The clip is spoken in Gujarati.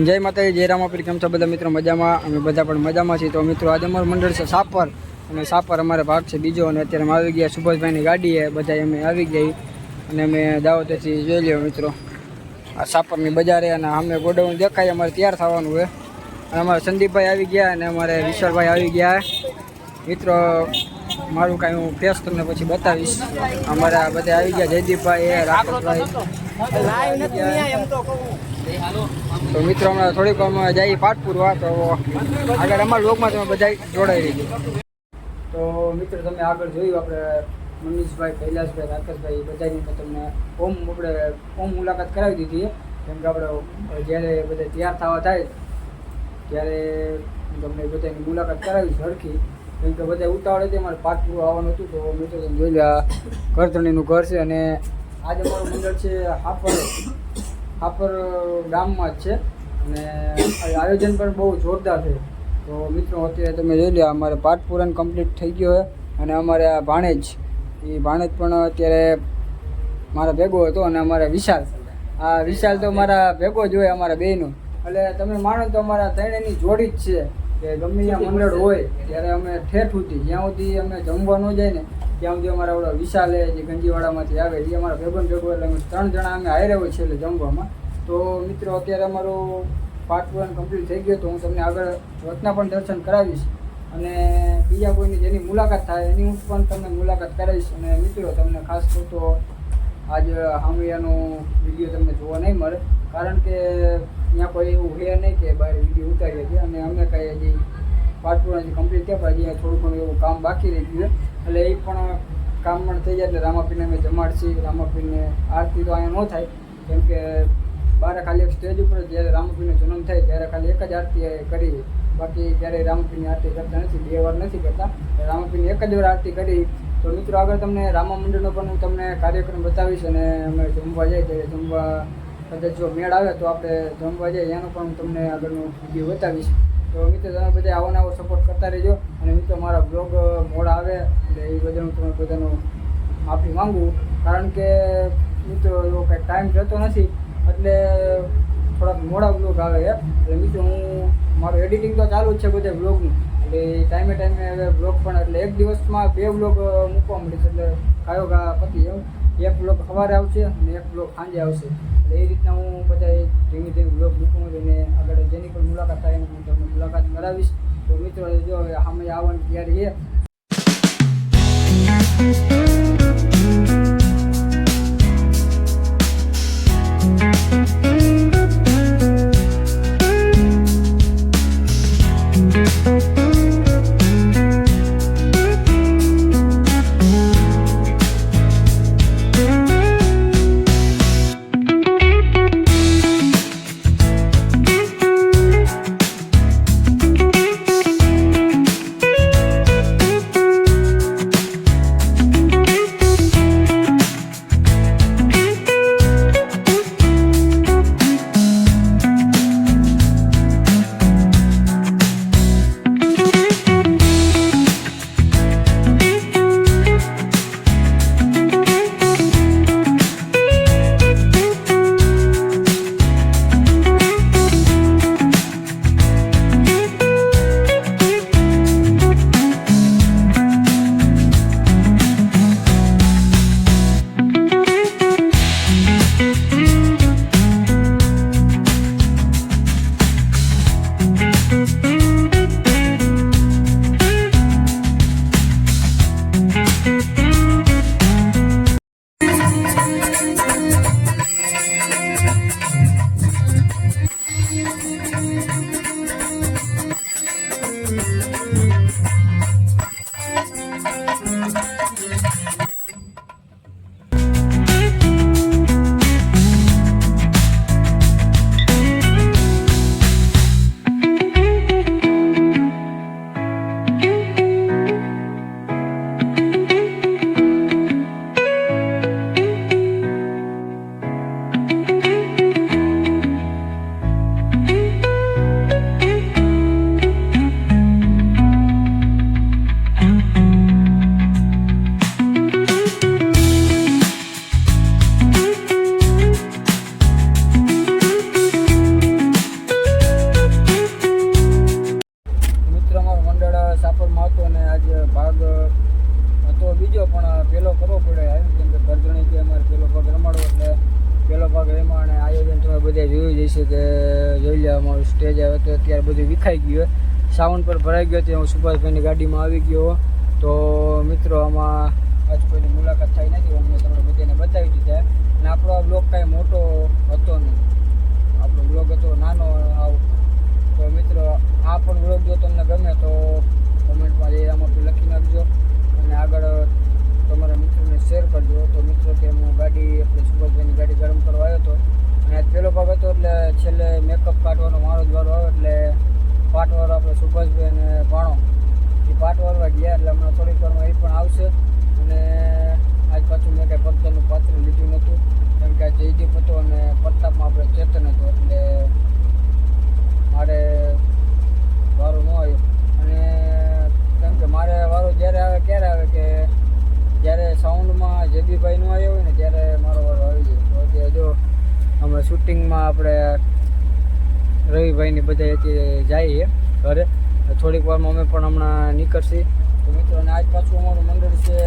જય માતાજી, જય રામાપીર. કેમ છો બધા મિત્રો? મજામાં? અમે બધા પણ મજામાં છીએ. તો મિત્રો આજે અમારું મંડળ છે સાપર, અને સાપર અમારે ભાગ છે બીજો, અને અત્યારે અમે આવી ગયા સુભાષભાઈની ગાડીએ બધા અમે આવી ગઈ, અને અમે દાવતેથી જોઈ લ્યો મિત્રો આ સાપરની બજારે, અને અમે ગોડાઉન દેખાય અમારે તૈયાર થવાનું હોય, અને અમારે સંદીપભાઈ આવી ગયા અને અમારે વિશાલભાઈ આવી ગયા મિત્રો. મારું કાંઈ હું ફેસ તમને પછી બતાવીશ. અમારા બધા આવી ગયા, જયદીપભાઈ, રાકેશભાઈ. તો મિત્રો હમણાં થોડીક અમે જઈએ પાટપુરવા, તો આગળ અમારા લોકમાં તમે બધા જોડાઈ રહીજો. તો મિત્રો તમે આગળ જોયું આપણે મનીષભાઈ, કૈલાસભાઈ, રાકેશભાઈ બધાની મેં તમને ઓમ મુલાકાત કરાવી દીધી. કેમ કે આપણે જ્યારે બધા તૈયાર થવા થાય ત્યારે તમને બધાની મુલાકાત કરાવી ઝડકી. કેમ કે બધા ઉતાવળ હતી, અમારે પાટપુર આવવાનું હતું. તો મિત્રો તમે જોઈ લો કરતણીનું ઘર છે, અને આજે અમારું મંડળ છે હાપર ગામમાં જ છે, અને આયોજન પણ બહુ જોરદાર છે. તો મિત્રો અત્યારે તમે જોઈ લો અમારે પાઠ પૂરણ કમ્પ્લીટ થઈ ગયો છે, અને અમારે આ ભાણેજ પણ અત્યારે મારા ભેગો હતો, અને અમારા વિશાલ તો મારા ભેગો જ હોય અમારા બેયનો. એટલે તમે માનો તો અમારા ત્રણેયની જોડી જ છે, કે ગમે ત્યાં મંડળ હોય ત્યારે અમે ઠેઠ સુધી જ્યાં સુધી અમે જમવા ન જાય ને ત્યાં સુધી અમારા ઓલા વિશાલે જે ગંજીવાડામાંથી આવે એ અમારા ભેગો, એટલે અમે 3 જણા અમે હારે હોય છે એટલે જમવામાં. તો મિત્રો અત્યારે અમારું પાઠ પૂરણ કમ્પ્લીટ થઈ ગયો. તો હું તમને આગળ રત્ના પણ દર્શન કરાવીશ, અને બીજા કોઈની જેની મુલાકાત થાય એની હું પણ તમને મુલાકાત કરાવીશ. અને મિત્રો તમને ખાસ કહું તો આજ હામિયાનો વિડીયો તમને જોવા નહીં મળે, કારણ કે ત્યાં કોઈ એવું છે નહીં કે બહાર વિડીયો ઉતારીએ છીએ, અને અમે કાંઈ હજી પાઠ પૂરણ કમ્પ્લીટ થયા પણ હજી થોડું ઘણું એવું કામ બાકી રહી ગયું, એટલે એ પણ કામ પણ થઈ જાય એટલે રામાપીરને અમે જમાડશી. રામાપીરને આરતી તો અહીંયા ન થાય, કેમ કે બહાર ખાલી એક સ્ટેજ ઉપર જ્યારે રામાપીરનો જન્મ થાય ત્યારે ખાલી એક જ આરતી કરી, બાકી જ્યારે રામાપીરની આરતી કરતા નથી, 2 વાર નથી કરતા. રામાપીરની એક જ વાર આરતી કરી. તો મિત્રો આગળ તમને રામા મંડળનો પણ હું તમને કાર્યક્રમ બતાવીશ, અને અમે જમવા જઈએ ત્યારે જમવા કદાચ જો મેળ આવે તો આપણે જમવા જઈએ એનો પણ હું તમને આગળનો વિડીયો બતાવીશ. તો મિત્રો તમે બધા આવો સપોર્ટ કરતા રહેજો, અને મિત્રો મારા બ્લોગ મોડા આવે એટલે એ બધાનું તમે બધાનો માફી માંગુ, કારણ કે મિત્રો એવો કંઈ ટાઈમ રહેતો નથી એટલે થોડાક મોડા બ્લોગ આવે છે. એટલે મિત્રો હું મારું એડિટિંગ તો ચાલુ જ છે બધા બ્લોગનું, એટલે ટાઈમે હવે બ્લોગ પણ એટલે એક દિવસમાં 2 બ્લોગ મૂકવા મળીશ, એટલે કયો પતિ એમ એક બ્લોગ સવારે આવશે અને એક બ્લોગ સાંજે આવશે. એટલે એ રીતના હું બધા ધીમે બ્લોગ મૂકું છું, અને આગળ જેની પણ મુલાકાત થાય એની હું તમને મુલાકાત કરાવીશ. તો મિત્રો જો હવે સામે આવવાની તૈયારી છે. વાગે એમાં અને આયોજન તમે બધા જોયું જ હશે કે જોઈ લે અમારું સ્ટેજ આવે તો અત્યારે બધું વિખાઈ ગયું સાઉન્ડ પર ભરાઈ ગયો હતો હું સુભાષભાઈની ગાડીમાં આવી ગયો તો મિત્રો આમાં આજ કોઈની મુલાકાત થઈ નથી અમને તમને બધાને બતાવી દીધા અને આપણો આ બ્લોગ કાંઈ મોટો હતો નહીં આપણો બ્લોગ હતો નાનો આવું તો મિત્રો આ પણ બ્લોગ જો તમને ગમે તો કોમેન્ટમાં જે આમાં લખી નાખજો અને આગળ તમારા મિત્રોને શેર કરજો તો મિત્રો કે હું ગાડી આપણે સુભાષભાઈની ગાડી ગરમ કરવા આવ્યો હતો અને આજ પહેલો ભાગ હતો એટલે છેલ્લે મેકઅપ કાઢવાનો મારો જ વારો આવ્યો એટલે પાટવાળો આપણે સુભાષભાઈ અને ભાણો એ પાટવાળવા ગયા એટલે હમણાં થોડીક વારમાં એ પણ આવશે અને આજ પાછું મેં કાંઈ પત્તાનું પાત્ર લીધું નહોતું કેમ કે આ જયદીપ હતો અને પ્રતાપમાં આપણે ચેતન હતો એટલે મારે વારો ન આવ્યો અને કેમ કે મારે વારો જ્યારે આવે ક્યારે આવે કે જ્યારે સાઉન્ડમાં જેબીભાઈ નો આવ્યો હોય ને ત્યારે મારો વારો આવી જાય તો અત્યારે જો અમે શૂટિંગમાં આપણે રવિભાઈની બધા અત્યારે જઈએ ઘરે થોડીક વારમાં અમે પણ હમણાં નીકળશી તો મિત્રો અને આજ પાછું અમારું મંડળ છે